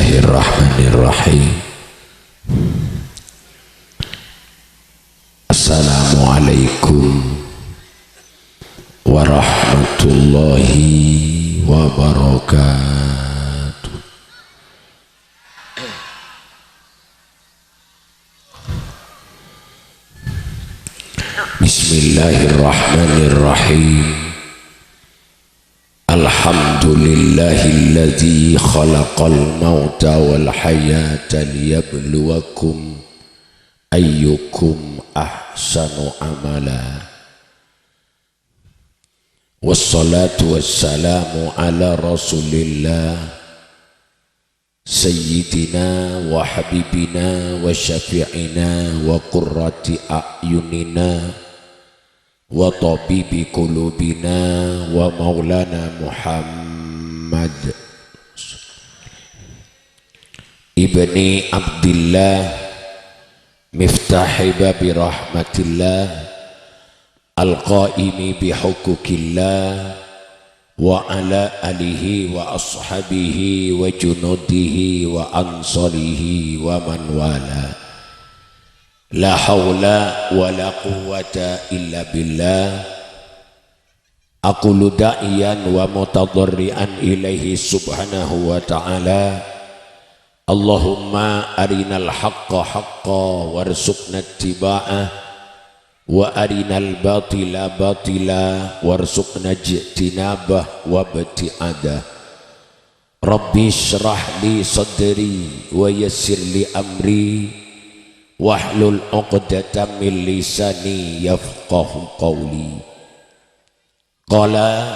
Bismillahirrahmanirrahim. Assalamualaikum warahmatullahi wabarakatuh. Bismillahirrahmanirrahim. Alhamdulillahilladzi khalaqal mauta wal hayata liyabluwakum ayyukum ahsanu amala. Wassalatu wassalamu ala rasulillah sayyidina wa habibina wa syafi'ina wa qurrati a'yunina wa tabibi qulubina wa maulana Muhammad ibni Abdillah miftahi babi rahmatillah al-qaimi bihukukillah wa ala alihi wa ashabihi wa junudihi wa ansarihi wa man wala. La hawla wa la quwwata illa billah. Aqulu da'iyan wa mutadarrian ilaihi subhanahu wa ta'ala. Allahumma arinal haqqa haqqa warzuqna ittiba'ah wa arinal batila batila warzuqna ijtinabah wa bti'adah. Rabbi shrah li sadri wa yassir li amri wahlul 'uqdatam min lisani yafqahu qawli. Qala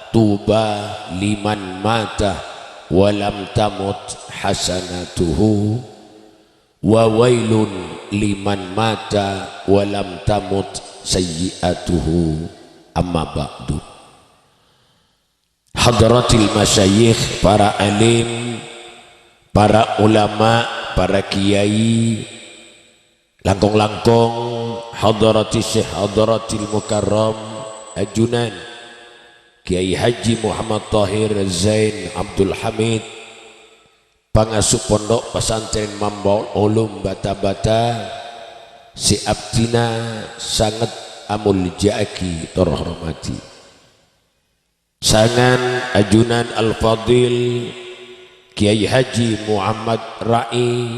tuba liman mata wa lam tamut hasanatuhu wa wailun liman mata wa lam tamut sayyi'atuhu. Amma ba'du. Hadratil masyayikh, para alim, para ulama, para kiai, langkong-langkong, hadrati syekh hadratil mukarram ajunan Kiai Haji Muhammad Tahir Zain Abdul Hamid, pangasuh pondok pesantren Mambaul Ulum Bata-Bata, si abdina sangat amul jaki terhormati, sangan ajunan Al-Fadil Kiai Haji Muhammad Rai,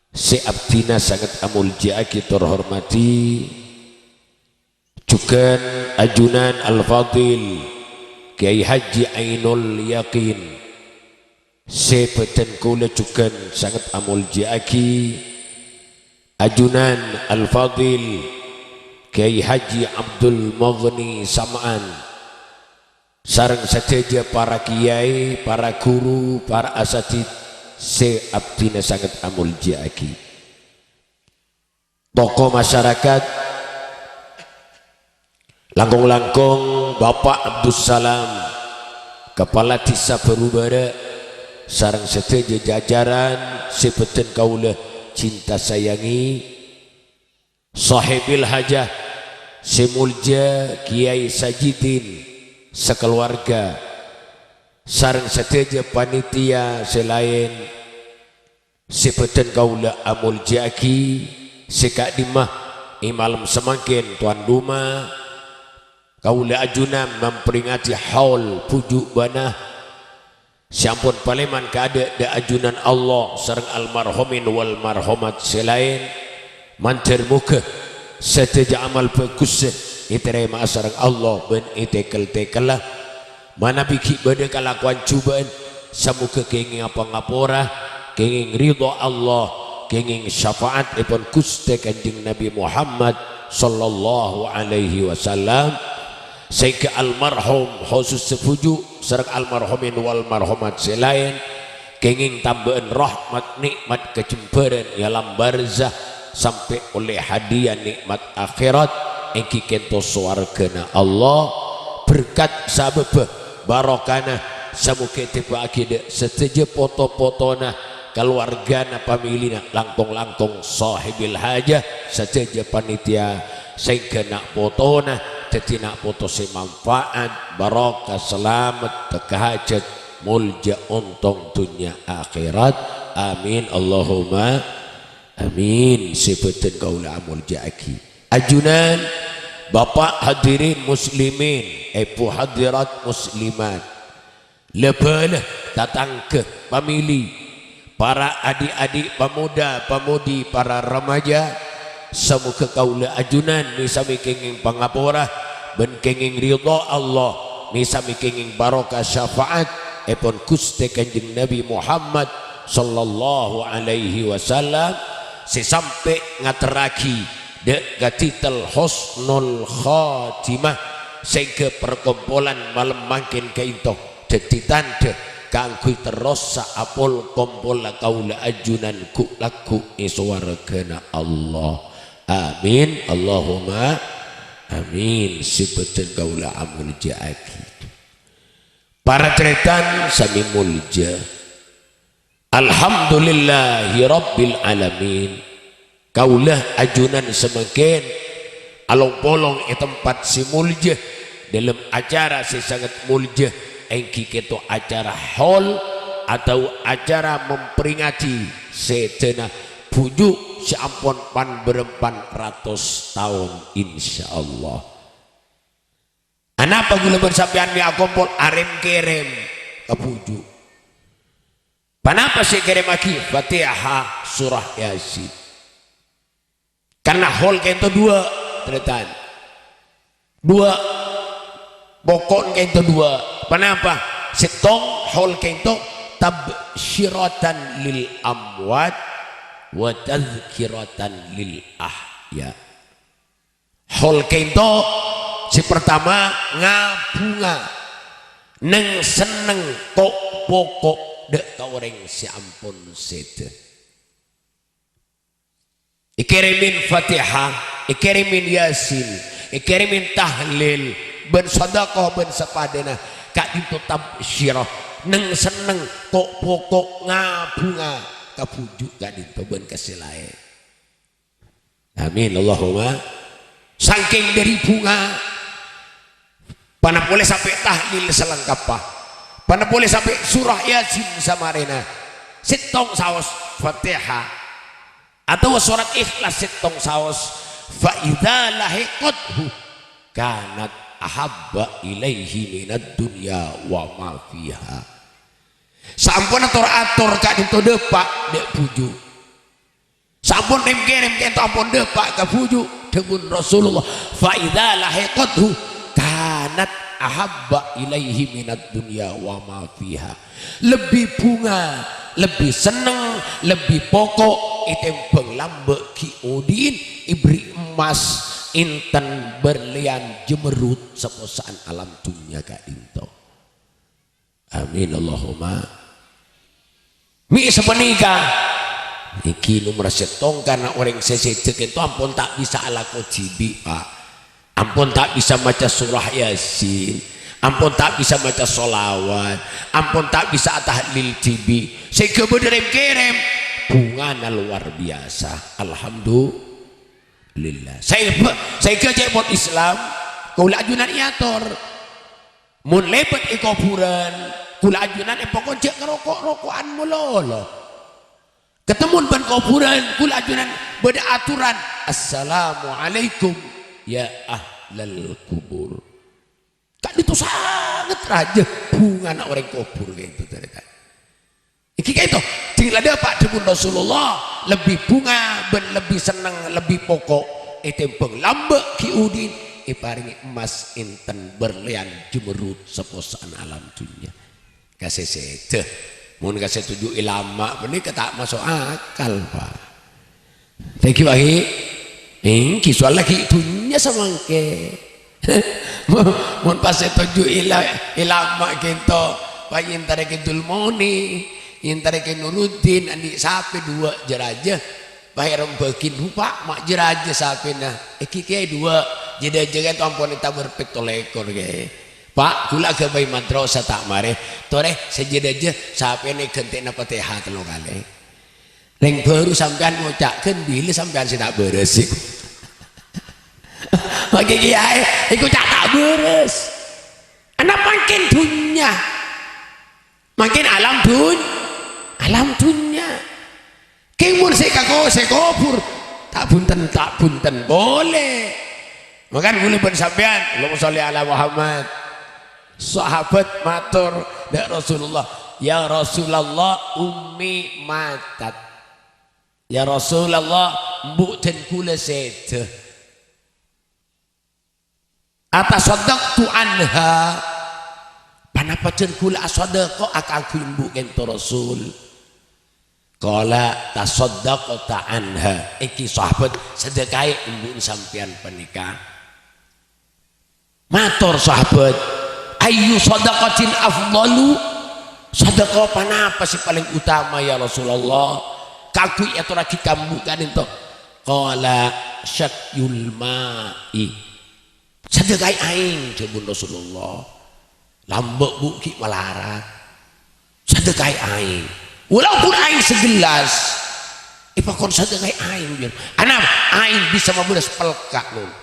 si abdina sangat amul jaki terhormati, juga ajunan Al-Fadil Kiai Haji Ainul Yakin, si peten kula juga sangat amul jaki, ajunan Al-Fadil Kiai Haji Abdul Mughni Sam'an, sareng saja para kiai, para guru, para asatid, se abdina sangat amul jaki. Tokoh masyarakat, langkong-langkong Bapak Abdus Salam, Kepala Desa Berubara, sareng seteja jajaran sepeten kaula cinta sayangi, sahibil hajah semulja Kiai Sajidin sekeluarga, sareng seteja panitia selain sepeten kaula amul jaki, sekadimah imalam semakin tuan rumah kaula ajunan memperingati haul pujuk banah sampun paleman kada da ajunan Allah sareng almarhumin wal marhumat selain mantir muka seteja amal bagus iterima sareng Allah ben itekel-tekelah mana biki pada kelakuan cubaan semoga kenging apa ngapora kenging ridho Allah kenging syafaat ipun Gusti Kanjeng Nabi Muhammad sallallahu alaihi wasallam, sehingga almarhum khusus sepuju sareng almarhumin wal marhumat selain kenging tambahan rahmat nikmat kecemburan alam barzah sampai oleh hadiah nikmat akhirat engki kento swargana Allah berkat sabab barokana samuke tiba akide seteja foto-fotona keluargana pamilina langkong-langkong sahibil hajah seteja panitia sehingga nak fotona jadi nak foto si manfaat barokah selamat tekahajat mulja untung dunia akhirat. Amin Allahumma amin. Sebutan kaula mulja aki ajunan bapak hadirin muslimin ibu hadirat muslimat lebalah datang ke famili para adik-adik pemuda pemudi para remaja semoga kaula ajunan misami kenging pangapura ben kenging ridha Allah misami kenging barokah syafaat epon Gusti Kanjeng Nabi Muhammad sallallahu alaihi wasallam sesampai ngateraki dek gatitel husnul khatimah sehingga perkumpulan malam makin keintoh jadi tanda kanggo terus saapul kumpul kaula ajunan ku laku iswargana Allah. Amin Allahumma amin. Sebutan kaula amul jaaki para tretan sami mulja alhamdulillahi rabbil alamin. Kaulah ajunan semakin along polong tempat si mulja dalam acara si sangat mulja engki keto acara hall atau acara memperingati setena bujuk si ampun pan berempan ratus tahun insyaallah. Anapa gula bersapian mi akompol arem kerem kebujuk. Kenapa si kerem aki Fatihah surah Yasin? Karena hol kento dua tretan dua pokok kento dua. Kenapa setong hol kento tabsyiratan lil amwat wa tazkiratan lil ahya. Hol kento si pertama ngabunga neng seneng kok pokok dek kaureng si ampun sete ikirimin Fatihah, ikirimin Yasin, ikirimin tahlil, ben sedekah ben sepadana kak itu tabsyirah neng seneng kok pokok ngabunga kapujuk kak itu ben kesilae. Amin Allahumma. Saking dari bunga pana boleh sampai tahlil selengkapah, pana boleh sampai surah Yasin samarena sitong saos Fatihah atau surat Ikhlas setong saos fa idza lahiqathu kanat ahabba ilaihi minad dunya wa ma fiha. Sampun atur-atur kak dito depak dek puju. Sampun rem-rem kento ampun depak ka puju demun Rasulullah fa idza lahiqathu kanat ahabba ilaihi minad dunya wa ma fiha. Lebih bunga, lebih seneng, lebih pokok itembeng lambek kiudin ibri emas inten berlian jemerut seposaan alam dunia kak dinto. Amin Allahumma. Mi sepenika iki nomor setong karena orang sesejek itu ampun tak bisa ala kojibi pak, ampun tak bisa baca surah Yasin, ampun tak bisa baca solawat, ampun tak bisa tahlil jibi sehingga berderem kerem bunga luar biasa. Alhamdulillah. Saya kerja buat Islam kula ajunan iator mun lepet ikuburan kula ajunan pokok cek rokok-rokokan mulolo ketemu ban kuburan kula ajunan beda aturan assalamualaikum ya ahlal kubur. Tak itu sangat raja bunga anak orang kubur gitu ternyata. Iki kayak itu tinggal ada Pak Debun Rasulullah lebih bunga ben lebih seneng lebih pokok itembeng lambek kiudin iparingi emas inten berlian jemerut seposaan alam dunia kasih sete mun kasih tujuh ilama benih ketak masuk akal Pak. Thank you ahi ini soal lagi dunia semangke mun pas tujuh ilama gitu payin tarik idul moni intare ke Nuruddin andi sapi dua jeraja bayar bakin lupa mak jeraja sapi nah iki kiai dua jadi jaga tu ampun kita berpektolekor ke Pak kula ke bayi madrasah tak mare tore sejeraja sapi ni ganti napa teha telo kali ring baru sampean ngucapkeun bila sampean sih tak beres iku bagi kiai iku tak beres anak makin dunya makin alam dunya kimun sekakofur tak bunten boleh. Makan boleh bersampean Allahumma sholli ala Muhammad. Sahabat matur dak Rasulullah, ya Rasulullah ummi matat, ya Rasulullah mbuk den kula sedeh, atasaddaqtu anha, panapa den kula asadaqah akaku mbuk ento Rasul. Qala tasaddaqta anha, iki sahabat sedekahe mbuk sampean penikah. Matur sahabat, ayu sadaqatin afdalu, sedekah panapa sih paling utama ya Rasulullah? Kaku itu lagi kamu kan itu. Qala syakyul ma'i, sedekah aing jebun Rasulullah. Lambek buki melarat, sedekah aing. Walaupun aing segelas, ipakon sedekah aing biar. Anak aing bisa membelas pelkak nun.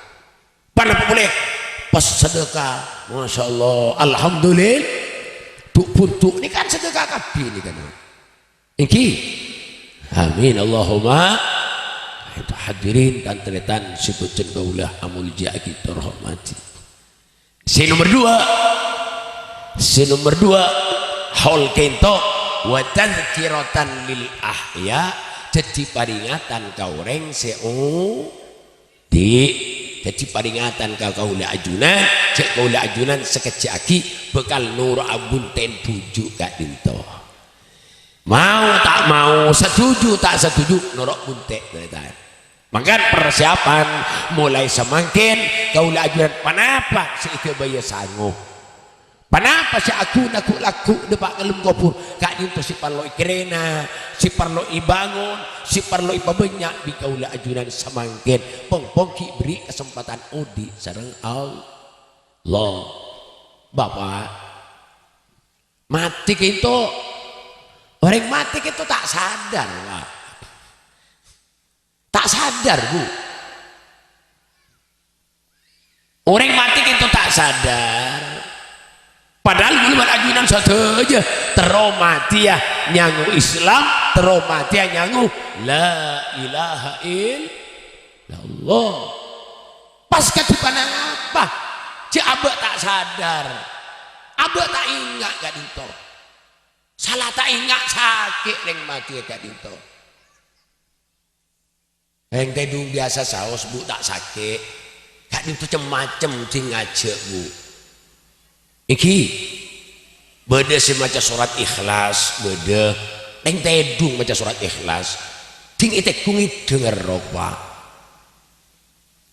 Panapa boleh? Pas sedekah, masya Allah, alhamdulillah. Tuk ini kan sedekah kabeh ini kan. Iki, amin Allahumma. Itu hadirin dan tretan sebutkan kaulah amul jaki terhormati. Si nomor dua, haul kento wa tadzkiratan lil ahya, jadi peringatan kau reng jadi peringatan kau ajunan, cek kau ajunan sekejaki bekal nur abun ten bujuk kak dinto. Mau tak mau, setuju tak setuju, norok buntek ternyata. Maka persiapan mulai semakin kau ajunan panapa si ikebaya sanggup. Panapa si aku laku depak kelem kopur kak dinto si parlo ikrena, si parlo ibangun, si parlo ipabanyak di kau ajunan semakin pongki beri kesempatan odi sareng Allah. Bapak mati itu orang mati itu tak sadar Pak. Tak sadar Bu, orang mati itu tak sadar. Padahal belum ajunan satu aja teromati ya nyangu Islam, teromati ya nyangu la ilaha illallah. Pas ketipan apa? Cik abah tak sadar, abah tak ingat gak dinto. Salah tak ingat sakit yang mati gak dinto. Yang tedung biasa saus Bu tak sakit, gak dinto macam sing ngajak Bu. Iki beda sih maca surat ikhlas, beda yang tedung maca surat ikhlas ting itek kungit denger ropa.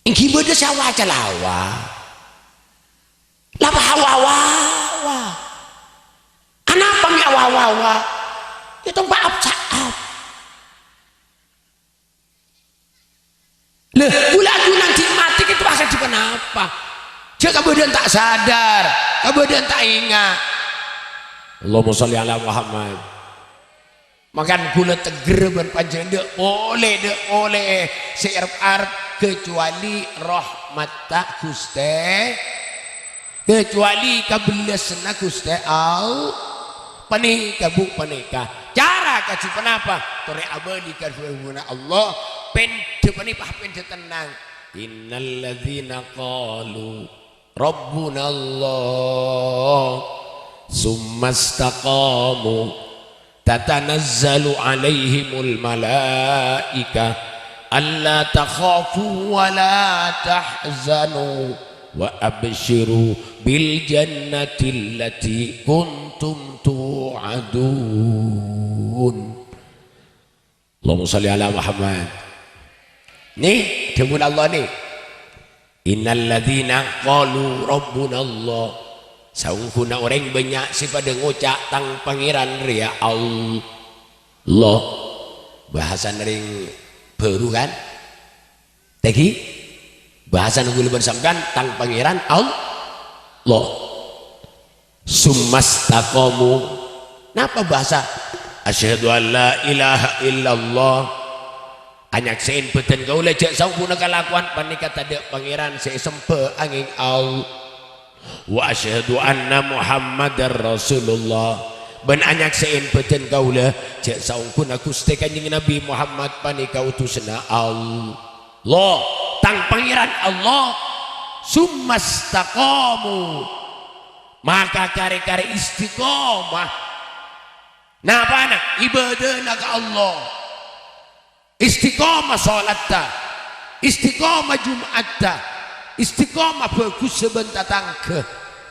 Iki beda sih waca lawa hawa kenapa mi awa itu maaf saat leh gula nanti mati itu akan di kenapa jika kemudian tak sadar, kemudian tak ingat. Allahumma sholli ala Muhammad. Makan gula teger berpanjang dek boleh seirap kecuali rahmat tak Guste, kecuali kabelasna Guste al panika Bu panika. Cara kasih kenapa? Tore abadi kasihuna Allah pen depanipah pen tenang. Innal ladzina qalu Rabbuna Allah summa istaqamu tatanazzalu alaihimul malaika alla takhafu wa la tahzanu wa abshiru bil jannati allati kuntum tu'adun. Allahumma sholli ala Muhammad. Nih demun Allah nih. Innal ladzina qalu rabbuna Allah, saungkuna orang banyak si pada ngucap tang pangeran ria Allah. Bahasan ring baru kan tegi bahasan nunggu bersamkan tang pangeran Allah. Summastaqamu, napa bahasa asyhadu an la ilaha illallah, anyak sein beten kau lecek saungkuna kalakuan panika tade pangeran saya sempe angin Allah. Wa asyhadu anna Muhammadar Rasulullah, ben anyak sein beten kaula cek saungkun Gusti Kanjeng Nabi Muhammad panika utusna Allah tang pangeran Allah summastaqamu maka kare-kare istiqomah napa anak ibadahna ka Allah istiqomah salatta istiqomah jumatta istiqomah bagus sebentar tangke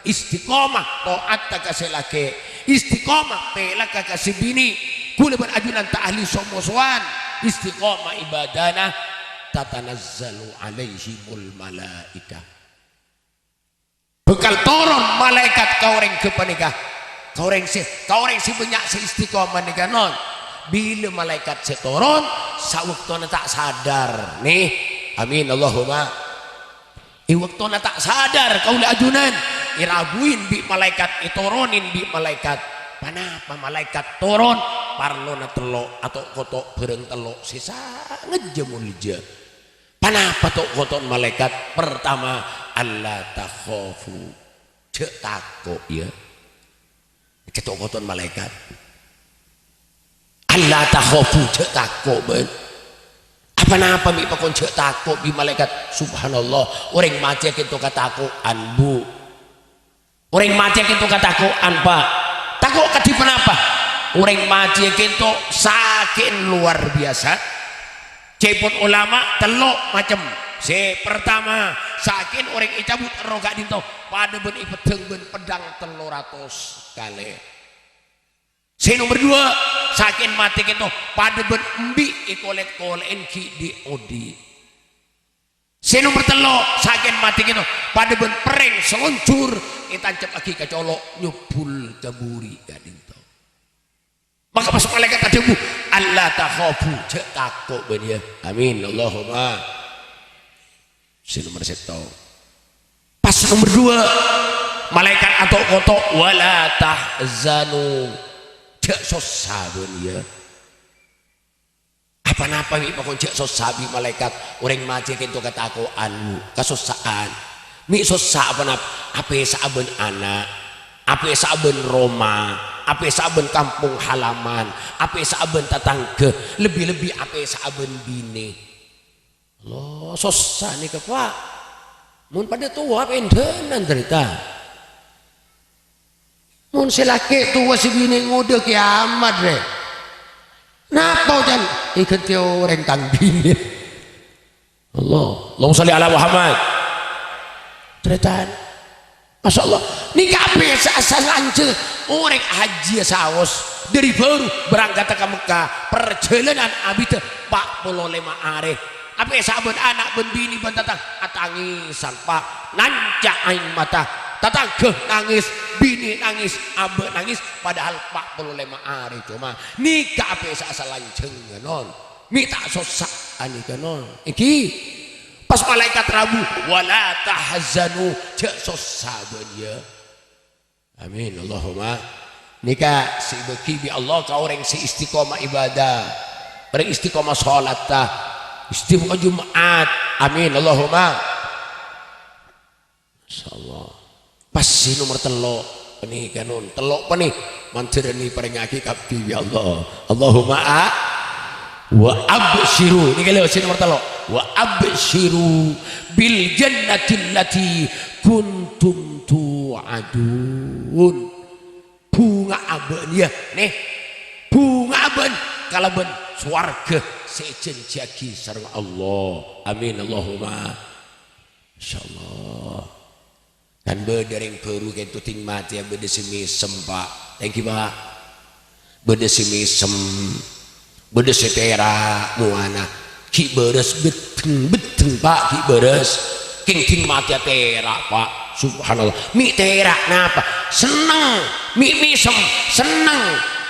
istiqomah taat kasih laki istiqomah pelak kasih bini kula berajunan ta'ahli somosuan istiqomah ibadana tatanazzalu alaihimul malaika bekal turun malaikat kaureng ke panikah kaureng si banyak si istiqomah nikah non bila malaikat seturun sawaktuna tak sadar nih amin Allahumma waktuna tak sadar kaula ajunan irabuin bi malaikat iturunin bi malaikat panapa malaikat turun parlona telok atau kotok bereng telok sisa ngejemulja panapa tok koton malaikat pertama Allah takhafu cek takut ya ketok koton malaikat Allah takhafu cek takut ben apa-apa mi pakon cek takut bi malaikat subhanallah orang mati kita katakuan bu orang mati kita katakuan pak takut kadi kenapa orang mati kita sakit luar biasa cepot ulama telok macam pertama sakit orang icabut roga dinto pada ben ipeteng ben pedang 300 kali nomor 2 sakit mati kita pada ben embi ikolet-kolen ki di odi nomor 3 sakit mati kita pada ben pereng seluncur itancap aki kacolok nyupul jaburi gadinto maka pas malaikat ada bu Allah takhafu cek takut ben ya amin Allahumma nomor 1 pas nomor 2 malaikat atau kotok wala tahzanu cek sosaben ya apa-apa mi pakon cek sosabi malaikat orang mati kento katakuan kasosaan mi sosa apa saben anak apa saben Roma apa saben kampung halaman apa saben tetangga lebih-lebih apa saben bini Allah sosa nih ke pak mun pada tua pendenan cerita mun selaki tua si bini ngode kiamat deh napa jan ikan tio rentang bini Allah salli ala Muhammad ceritaan Masya Allah nikah biasa asal lancar orang haji saos dari baru berangkat ke Mekah perjalanan abis 45 hari apa sahabat anak ben bini ben tatang atangisan pak nancak aing mata tatang nangis bini nangis abe nangis padahal 45 hari cuma nikah apa asal lanceng non minta sosak ani non iki pas malaikat rabu wala tahzanu cek sosaben ya amin Allahumma nikah si beki bi Allah ka orang si istiqomah ibadah beristiqomah salat tah istiqomah Jumat amin Allahumma insyaallah pas si nomor telok ini kanon telok penih mancereni peringaki kabdi ya Allah Allahumma wa absyiru ini kalau si nomor telok wa absyiru bil jannati allati kuntum tu'adun bunga aben ya nih bunga aben kalau ben swarga sejen jagi sareng Allah amin Allahumma insyaallah kan bedereng baru kentu ting mati ya bede semisem pak thank you pak bede semisem bede setera muana ki beres beteng pak ki beres king ting mati tera pak subhanallah mi tera napa seneng mi misem seneng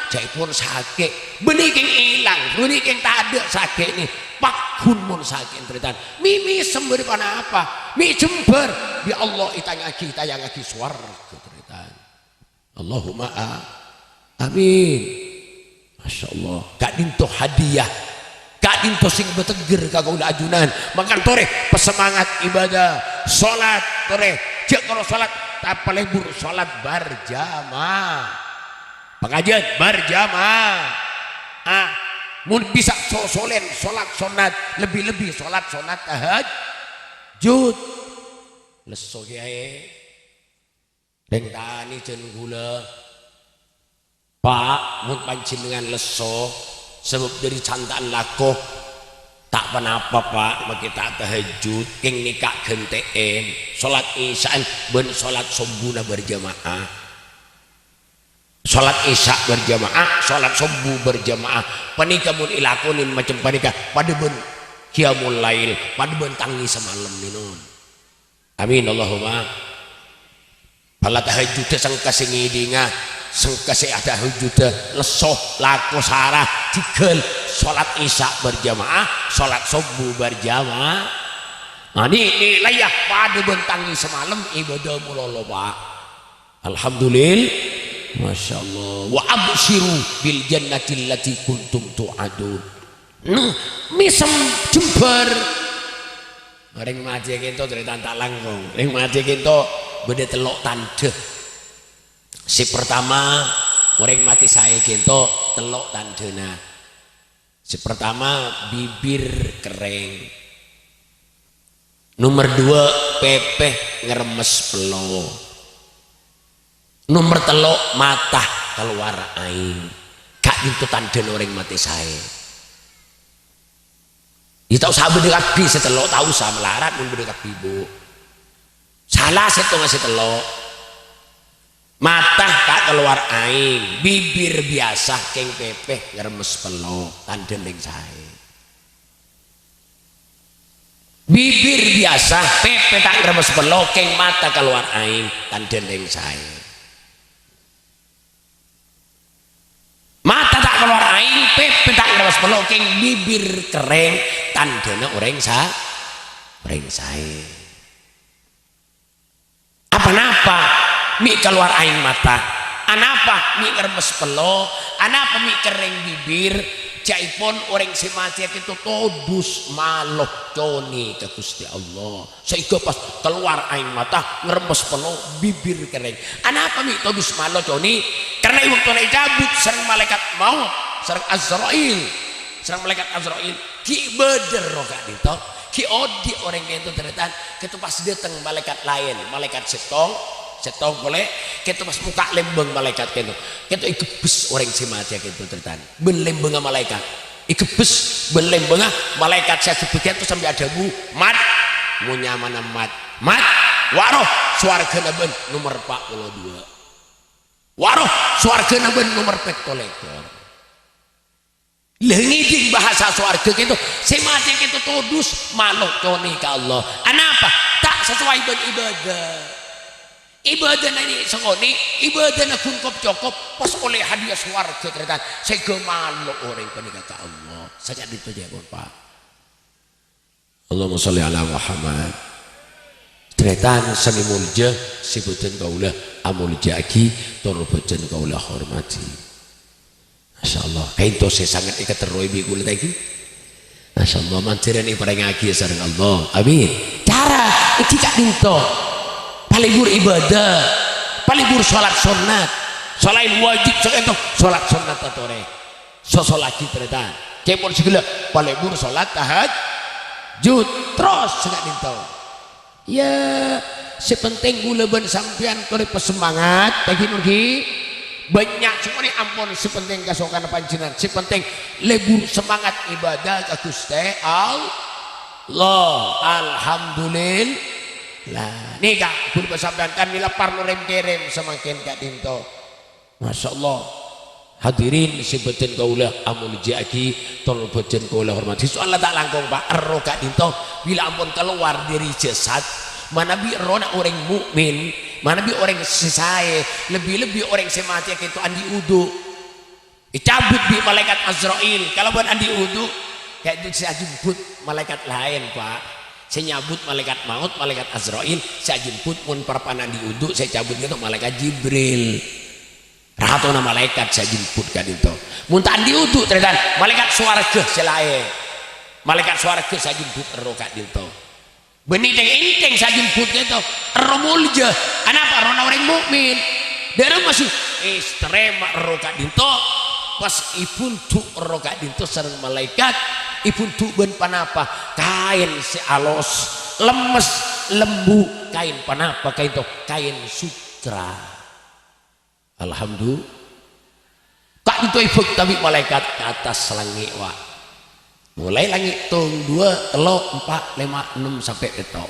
jai pun sakit benih king ilang benih king tak ada sakit nih pak kun mun sakit teritan mi misem beri pana apa mi jember bi Allah itanya kita yang lagi suar teritan Allahumma amin Masya Allah kak dinto hadiah kak dinto sing beteger kagak udah ajunan makan tore pesemangat ibadah sholat tore cek kalau sholat tak lebur sholat berjamaah pengajian berjamaah. Mun bisa solen salat sunat lebih-lebih salat sunat tahajud leso kiai deng tani cenah gula Pak mun panjenengan leso sebab dari cantaan lakoh tak penapa Pak maki tak tahajud keng nikah genteen salat isyaan ben salat subuhna berjamaah salat isya berjamaah salat subuh berjamaah panika mun ilakonin macam panika pada ben qiyamul lail pada ben tangi semalam minun amin Allahumma pala tahajud sang kasingidinga sang kasih tahajud lesoh laku sarah digel salat isya berjamaah salat subuh berjamaah ini layak pada ben tangi semalam ibadah mulolo Pak alhamdulillah Masya Allah wa abshiru bil jannati allati kuntum tu'adun misem jember orang maji kento dari tantak langkung orang maji kento beda telok tanda si pertama orang mati saya kento telok tandena si pertama bibir kering nomor 2 pepeh ngeremes pelo nomor telok mata keluar air kak itu tanda orang mati saya itu tahu sahabat dekat bi setelok tahu sama melarat mun dekat ibu salah setu ngasih telok mata kak keluar air bibir biasa keng pepeh ngeremes pelo tanda neng saya bibir biasa pepeh tak ngeremes pelo keng mata keluar air tanda neng saya mata tak keluar air pepe tak ngeremes pelo keng bibir kering tandana orang saya apa napa mi keluar air mata anapa mi ngeremes pelo anapa mi kering bibir jaipun orang semati itu todus malok coni ke Gusti Allah sehingga pas keluar air mata ngeremes pelo bibir kering anapa mi todus malok coni karena waktu naik cabut serang malaikat maut serang Azrail ki beder roga dito ki odi orang itu ternyata kita pas datang malaikat lain malaikat setong boleh kita pas muka lembeng malaikat kita ikebes orang si mati gitu ternyata belembeng malaikat ikebes belembeng malaikat saya sebutnya itu sampai ada mat mau nyaman mat waroh suarga naben nomor 42 waroh suarga naben nomor 42 lengiding bahasa suarga gitu si mati gitu tudus maluk coni ke Allah anapa tak sesuai dengan ibadah ini sengoni ibadah kungkop cokop pas oleh hadiah suarga ternyata sehingga maluk orang penikah ke Allah saja itu aja Pak Allahumma sholli ala Muhammad ternyata seni mulja sebutan kaulah amulja aki torbajan kaulah hormati Masya Allah kain tose sangat ikat terroi bikul lagi Masya Allah mantiran ibadah ngaji sareng Allah amin cara iki kak dinto palibur ibadah palibur sholat sunat selain wajib itu sholat sunat atau sholat kita kemon segala palibur sholat tahajud terus sangat dinto ya sepenting gula ben sampean kore pesemangat bagi nurgi banyak semuanya ampun sepenting kasokan panjenengan sepenting lebur semangat ibadah ke Gusti Allah alhamdulillah lah nih kak pun bersampaian kan nila parno rem kerem semakin kak dinto Masya Allah hadirin sebetin kaulah amul jaki tolong bejen kaulah hormati soalnya tak langkong Pak ero kak dinto bila ampun keluar dari jasad mana bi rona orang mukmin mana bi orang sesai lebih-lebih orang semati itu andi udu cabut bi malaikat Azrail kalau buat andi udu kayak itu saya jemput malaikat lain Pak saya nyabut malaikat maut malaikat Azrail saya jemput pun perpanan di udu saya cabut itu malaikat Jibril rahatona malaikat saya jemput kan itu muntah andi udu ternyata malaikat suarga selain malaikat suarga saya jemput erokat itu benih enteng saya jemput gitu romulja kenapa rona orang mukmin dari masih istri roka dinto pas ibun tu roka dinto sareng malaikat ibun tu ben panapa kain si alos lemes lembu kain panapa kain to kain sutra. Alhamdulillah kak itu ibuk tapi malaikat ke atas langit wa mulai langit tung 2 3 4 5 6 sampai ketok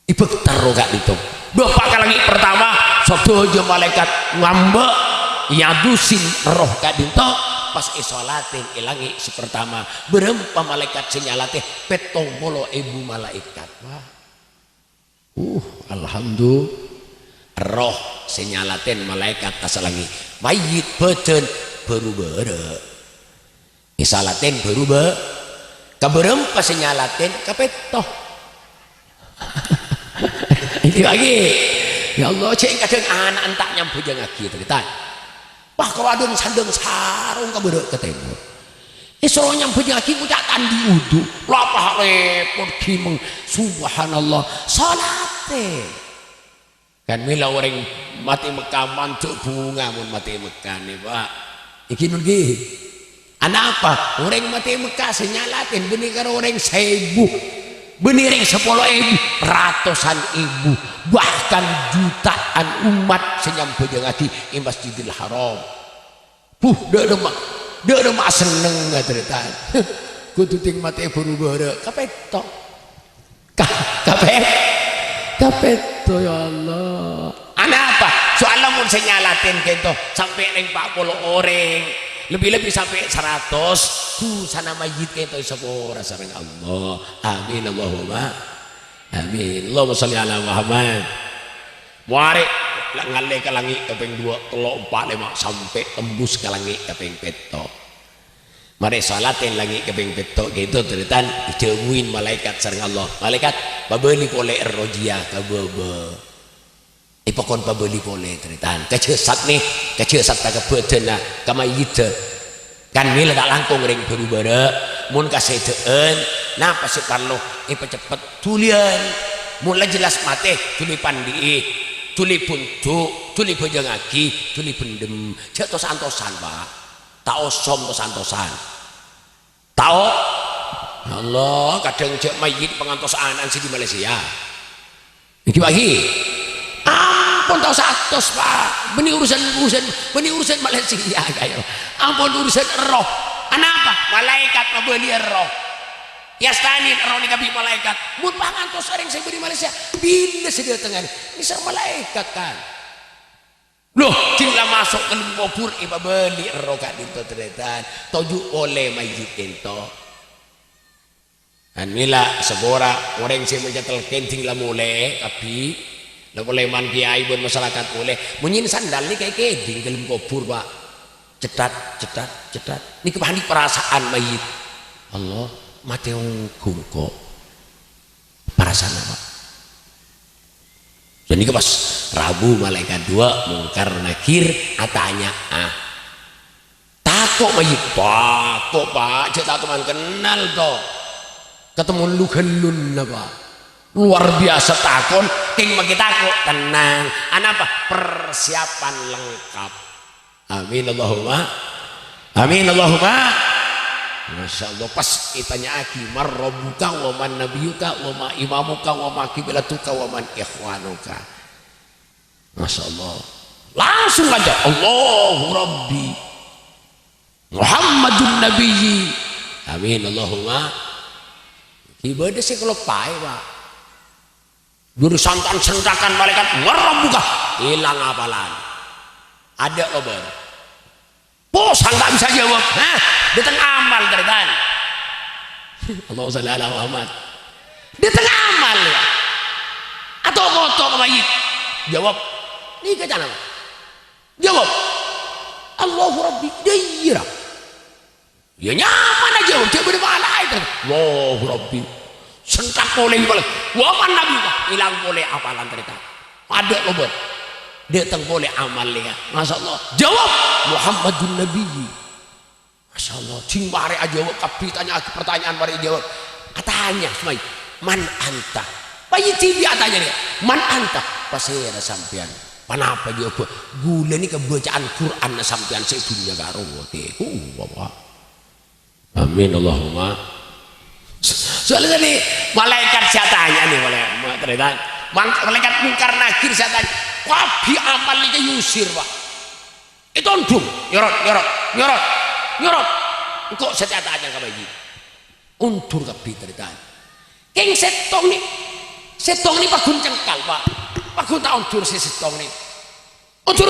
ibuk taruh kak itu 2 kali langit pertama satu aja malaikat ngambek yadusin roh kak itu pas isolatin ilangi si pertama berempa malaikat sinyalate petong bolo ibu malaikat wah alhamdulillah roh sinyalatin malaikat tasalangi mayit beten berubah isalatin berubah kaberempa sinyalatin kapetoh ini lagi ya Allah cek kadang anak entak nyampu jangan gitu kita wah kawadung sandeng sarung kaberek ketemu isoro nyampu jangan gitu tak tandi udu lapah repot kimeng subhanallah salate kan mila orang mati Mekah mantuk bunga mun mati Mekah nih pak iki nunggi anak apa orang mati Mekah senyalatin benih karo orang 1000 benih ring 10.000 ratusan ibu bahkan jutaan umat senyampu jengaki di Masjidil Haram dia mak seneng nggak cerita kudu ting mati berubah kapetok kapeto ya Allah anak apa soalnya mau senyalatin gitu sampai ring 40 orang lebih-lebih sampai 100 sana mayit gitu sepura sareng Allah amin Allahumma amin Allahumma sholli ala Muhammad muarek ngale ke langit kaping 2 3 4 5 sampai tembus ke langit kaping 7 mari salatin lagi keping petok gitu teritan dicemuin malaikat sareng Allah malaikat pabeli pole rojia kabebe ipokon pabeli pole teritan kecesat nih kecesat tak kebedena kamayite kan mila tak langkung ring berubah mun kasedeun nah pasti parlo cepet tulian mulai jelas mate tuli pandi tuli puntu tuli bojangaki tuli pendem jatuh santosan pak tak osom to santosan tahu Allah kadang cek mayit pengantosan ansi di Malaysia iki bagi ampun tau 100 pak benih urusan Malaysia kayak ampun urusan roh anak apa malaikat mabeli roh yastanin roh ni kabi malaikat mun pangantos sering saya beri Malaysia bila sedia tengah ini sama malaikat kan loh cinglah masuk ke kubur iba beli rokat itu teretan toju oleh mayit itu dan mila sebora orang saya mencetal kenting lah mulai tapi lah boleh man kiai buat masyarakat boleh munyin sandal ni kayak kenting dalam kubur pak cetat ni kepahani perasaan mayit Allah mati kok perasaan apa jadi pas Rabu malaikat 2 mungkar nakir atanya takut mayit pak cek tak teman kenal toh ketemu lu gelun apa luar biasa takut king maki takut tenang apa persiapan lengkap amin Allahumma Masya Allah pas itanya aki marrobuka wa man nabiyuka wa ma imamuka wa ma kiblatuka wa man ikhwanuka Masya Allah langsung aja Allahu Rabbi Muhammadun Nabiyyi amin Allahumma ibadah sih kalau pai pak dulu santan sentakan malaikat marrobuka hilang apalan ada obat bosan nggak bisa jawab di tengah amal teritan Allahumma sholli ala Muhammad di tengah amal ya atau foto ke mayit jawab ini ke sana jawab Allahu Rabbi dairah ya nyaman aja jawab dia bermalah itu Allahu Rabbi sentak boleh waman nabi hilang boleh apalan teritan ada obat dia teng boleh amal ya Masya Allah jawab Muhammadun Nabiyyi Masya Allah cing bare aja jawab tapi tanya pertanyaan bare jawab katanya semai man anta bayi tibi atanya dia man anta pasti ada sampian Kenapa juga gula ini kebacaan Quran sampean sedunia karo Bapak. Amin Allahumma. Soalnya tadi malaikat saya tanya nih malaikat mungkar nakir saya tanya, wabi amal ini yusir Pak. Itu undung, nyorot. Kok saya tanya ke bayi, undur kabeh tadi. Keng setong nih Pak Gun cengkal Pak. Pak Gun tak undur si setong nih. Undur.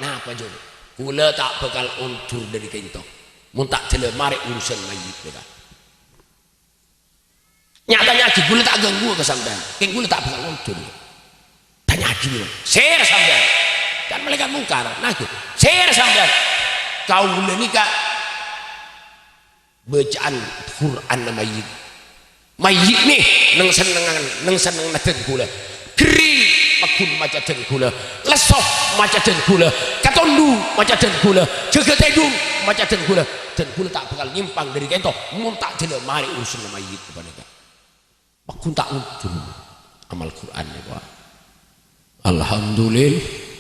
Nah apa jodoh? Kula tak bakal undur dari kentok. Mun tak mari urusan mayit mereka. Nyatanya lagi gula tak ganggu ke sampean. Keng gula tak bakal undur. Tanya lagi loh. Share sampean. Dan malaikat mungkar. Nah gitu. Share sampean. Kau gula ni kak bacaan Quran na mayit. Mayit nih nang seneng naden gula. Geri makun maca den gula. Lesok maca den gula. Katondu maca den gula. Jaga tedung maca den gula. Dan gula tak bakal nyimpang dari kentok. Mun tak jele mari urusan mayit kepada kak. Makun tak undur amal Quran ya Pak. Alhamdulillah.